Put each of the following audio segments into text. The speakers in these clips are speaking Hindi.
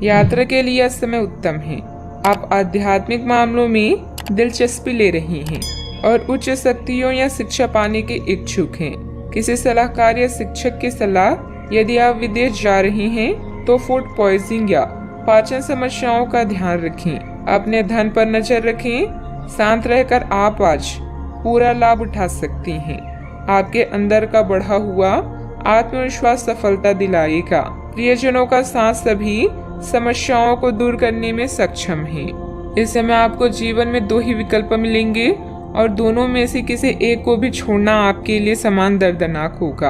यात्रा के लिए यह समय उत्तम है। आप आध्यात्मिक मामलों में दिलचस्पी ले रही हैं और उच्च शक्तियों या शिक्षा पाने के इच्छुक हैं। किसी सलाहकार या शिक्षक की सलाह यदि आप विदेश जा रही हैं तो फूड पॉइजनिंग या पाचन समस्याओं का ध्यान रखें। अपने धन पर नजर रखें। शांत रहकर आप आज पूरा लाभ उठा सकती हैं। आपके अंदर का बढ़ा हुआ आत्मविश्वास सफलता दिलाएगा। प्रियजनों का साथ सभी समस्याओं को दूर करने में सक्षम है। इस समय आपको जीवन में 2 ही विकल्प मिलेंगे और दोनों में से किसी एक को भी छोड़ना आपके लिए समान दर्दनाक होगा।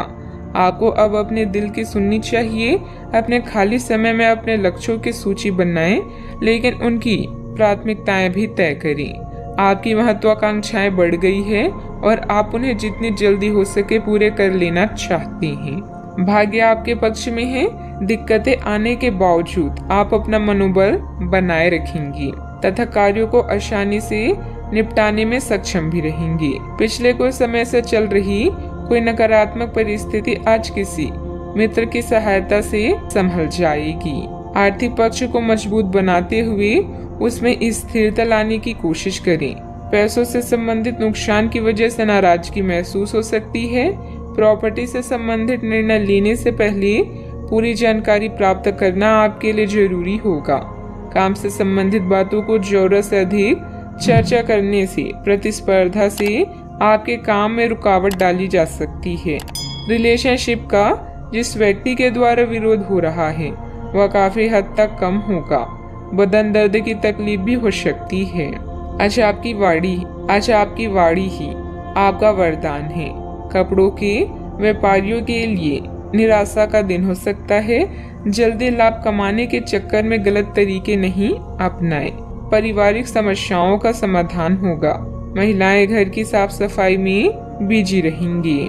आपको अब अपने दिल की सुननी चाहिए। अपने खाली समय में अपने लक्ष्यों की सूची बनाएं, लेकिन उनकी प्राथमिकताएं भी तय करें। आपकी महत्वाकांक्षाएं बढ़ गई है और आप उन्हें जितनी जल्दी हो सके पूरे कर लेना चाहती हैं। भाग्य आपके पक्ष में है। दिक्कतें आने के बावजूद आप अपना मनोबल बनाए रखेंगी तथा कार्यों को आसानी से निपटाने में सक्षम भी रहेंगी। पिछले कुछ समय से चल रही कोई नकारात्मक परिस्थिति आज किसी मित्र की सहायता से संभल जाएगी। आर्थिक पक्ष को मजबूत बनाते हुए उसमें स्थिरता लाने की कोशिश करें। पैसों से संबंधित नुकसान की वजह से नाराजगी महसूस हो सकती है। प्रॉपर्टी से संबंधित निर्णय लेने से पहले पूरी जानकारी प्राप्त करना आपके लिए जरूरी होगा। काम से संबंधित बातों को जरूरत से अधिक चर्चा करने से प्रतिस्पर्धा से आपके काम में रुकावट डाली जा सकती है। रिलेशनशिप का जिस व्यक्ति के द्वारा विरोध हो रहा है वह काफी हद तक कम होगा। बदन दर्द की तकलीफ भी हो सकती है। आज आपकी वाड़ी ही आपका वरदान है। कपड़ों के व्यापारियों के लिए निराशा का दिन हो सकता है। जल्दी लाभ कमाने के चक्कर में गलत तरीके नहीं अपनाएं। पारिवारिक समस्याओं का समाधान होगा। महिलाएं घर की साफ सफाई में बिजी रहेंगी।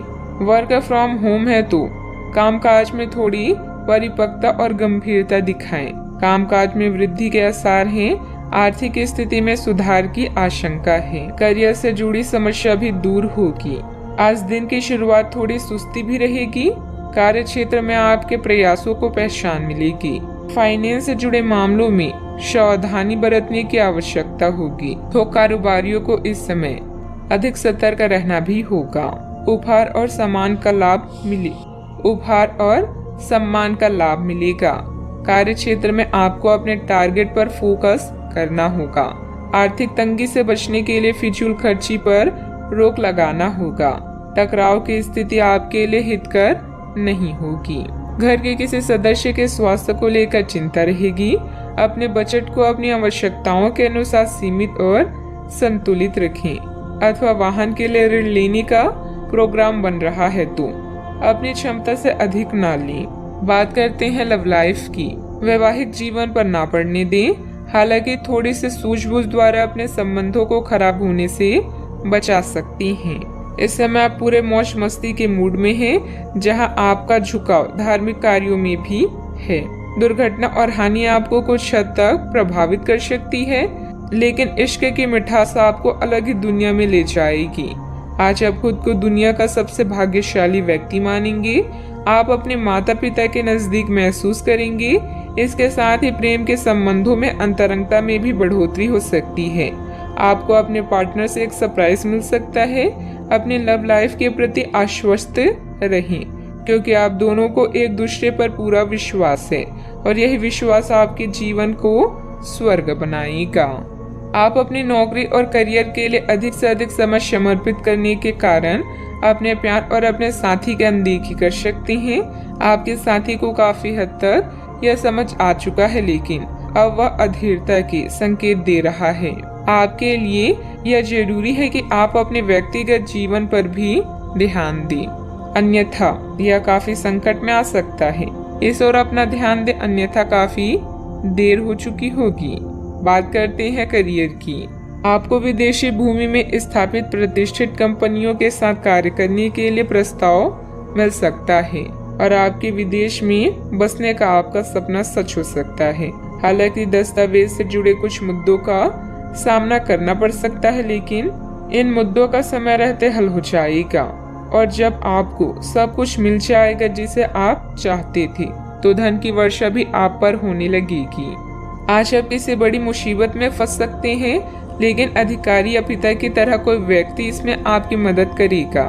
वर्क फ्रॉम होम है तो कामकाज में थोड़ी परिपक्वता और गंभीरता दिखाएं। कामकाज में वृद्धि के आसार हैं। आर्थिक स्थिति में सुधार की आशंका है। करियर से जुड़ी समस्या भी दूर होगी। आज दिन की शुरुआत थोड़ी सुस्ती भी रहेगी। कार्य क्षेत्र में आपके प्रयासों को पहचान मिलेगी। फाइनेंस से जुड़े मामलों में सावधानी बरतने की आवश्यकता होगी। तो कारोबारियों को इस समय अधिक सतर्क रहना भी होगा। उपहार और सम्मान का लाभ मिलेगा। कार्य क्षेत्र में आपको अपने टारगेट पर फोकस करना होगा। आर्थिक तंगी से बचने के लिए फिजूल खर्ची पर रोक लगाना होगा। टकराव की स्थिति आपके लिए हितकर नहीं होगी। घर के किसी सदस्य के स्वास्थ्य को लेकर चिंता रहेगी। अपने बजट को अपनी आवश्यकताओं के अनुसार सीमित और संतुलित रखें। अथवा वाहन के लिए ऋण लेने का प्रोग्राम बन रहा है तो अपनी क्षमता से अधिक ना लें। बात करते हैं लव लाइफ की। वैवाहिक जीवन पर ना पड़ने दें। हालांकि थोड़ी सी सूझबूझ द्वारा अपने संबंधों को खराब होने से बचा सकती हैं। इस समय आप पूरे मौज मस्ती के मूड में हैं, जहां आपका झुकाव धार्मिक कार्यों में भी है। दुर्घटना और हानि आपको कुछ हद तक प्रभावित कर सकती है, लेकिन इश्क की मिठास आपको अलग ही दुनिया में ले जाएगी। आज आप खुद को दुनिया का सबसे भाग्यशाली व्यक्ति मानेंगे। आप अपने माता पिता के नजदीक महसूस करेंगे। इसके साथ ही प्रेम के संबंधों में अंतरंगता में भी बढ़ोतरी हो सकती है। आपको अपने पार्टनर से एक सरप्राइज मिल सकता है। अपने लव लाइफ के प्रति आश्वस्त रहें, क्योंकि आप दोनों को एक दूसरे पर पूरा विश्वास है और यही विश्वास आपके जीवन को स्वर्ग बनाएगा। आप अपनी नौकरी और करियर के लिए अधिक से अधिक समय समर्पित करने के कारण अपने प्यार और अपने साथी की अनदेखी कर सकते हैं। आपके साथी को काफी हद तक यह समझ आ चुका है, लेकिन अब वह अधीरता के संकेत दे रहा है। आपके लिए यह जरूरी है कि आप अपने व्यक्तिगत जीवन पर भी ध्यान दें, अन्यथा यह काफी संकट में आ सकता है। इस ओर अपना ध्यान दें, अन्यथा काफी देर हो चुकी होगी। बात करते हैं करियर की। आपको विदेशी भूमि में स्थापित प्रतिष्ठित कंपनियों के साथ कार्य करने के लिए प्रस्ताव मिल सकता है और आपके विदेश में बसने का आपका सपना सच हो सकता है। हालांकि दस्तावेज से जुड़े कुछ मुद्दों का सामना करना पड़ सकता है, लेकिन इन मुद्दों का समय रहते हल हो जाएगा और जब आपको सब कुछ मिल जाएगा जिसे आप चाहते थे, तो धन की वर्षा भी आप पर होने लगेगी। आज आप किसी बड़ी मुसीबत में फंस सकते हैं, लेकिन अधिकारी या पिता की तरह कोई व्यक्ति इसमें आपकी मदद करेगा।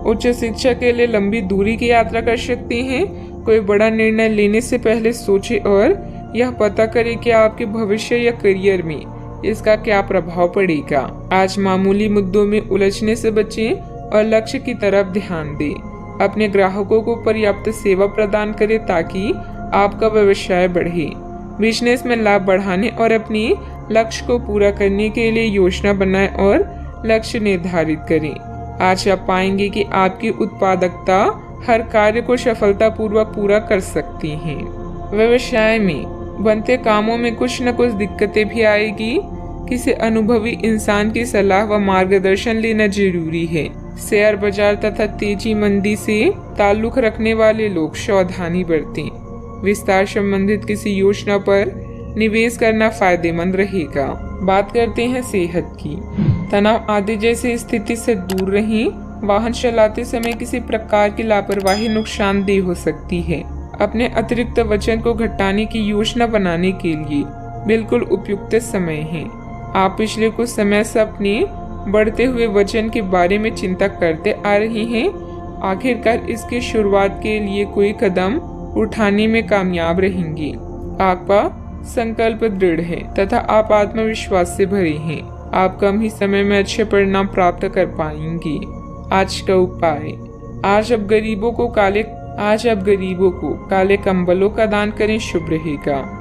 उच्च शिक्षा के लिए लंबी दूरी की यात्रा कर सकते हैं। कोई बड़ा निर्णय लेने से पहले सोचें और यह पता करें कि आपके भविष्य या करियर में इसका क्या प्रभाव पड़ेगा। आज मामूली मुद्दों में उलझने से बचें और लक्ष्य की तरफ ध्यान दें। अपने ग्राहकों को पर्याप्त सेवा प्रदान करें ताकि आपका व्यवसाय बढ़े। बिजनेस में लाभ बढ़ाने और अपनी लक्ष्य को पूरा करने के लिए योजना बनाएं और लक्ष्य निर्धारित करें। आज आप पाएंगे कि आपकी उत्पादकता हर कार्य को सफलतापूर्वक पूरा कर सकती है। व्यवसाय में बनते कामों में कुछ न कुछ दिक्कतें भी आएगी। किसी अनुभवी इंसान की सलाह व मार्गदर्शन लेना जरूरी है। शेयर बाजार तथा तेजी मंदी से ताल्लुक रखने वाले लोग सावधानी बरतें। विस्तार संबंधित किसी योजना पर निवेश करना फायदेमंद रहेगा। बात करते हैं सेहत की। तनाव आदि जैसी स्थिति से दूर रहें। वाहन चलाते समय किसी प्रकार की लापरवाही नुकसानदेह हो सकती है। अपने अतिरिक्त वजन को घटाने की योजना बनाने के लिए बिल्कुल उपयुक्त समय है। आप पिछले कुछ समय से अपने बढ़ते हुए वजन के बारे में चिंता करते आ रहे हैं। आखिरकार इसकी शुरुआत के लिए कोई कदम उठाने में कामयाब रहेंगे। आपका संकल्प दृढ़ है तथा आप आत्मविश्वास से भरे हैं। आप कम ही समय में अच्छे परिणाम प्राप्त कर पाएंगे। आज का उपाय, आज आप गरीबों को काले कंबलों का दान करें, शुभ रहेगा।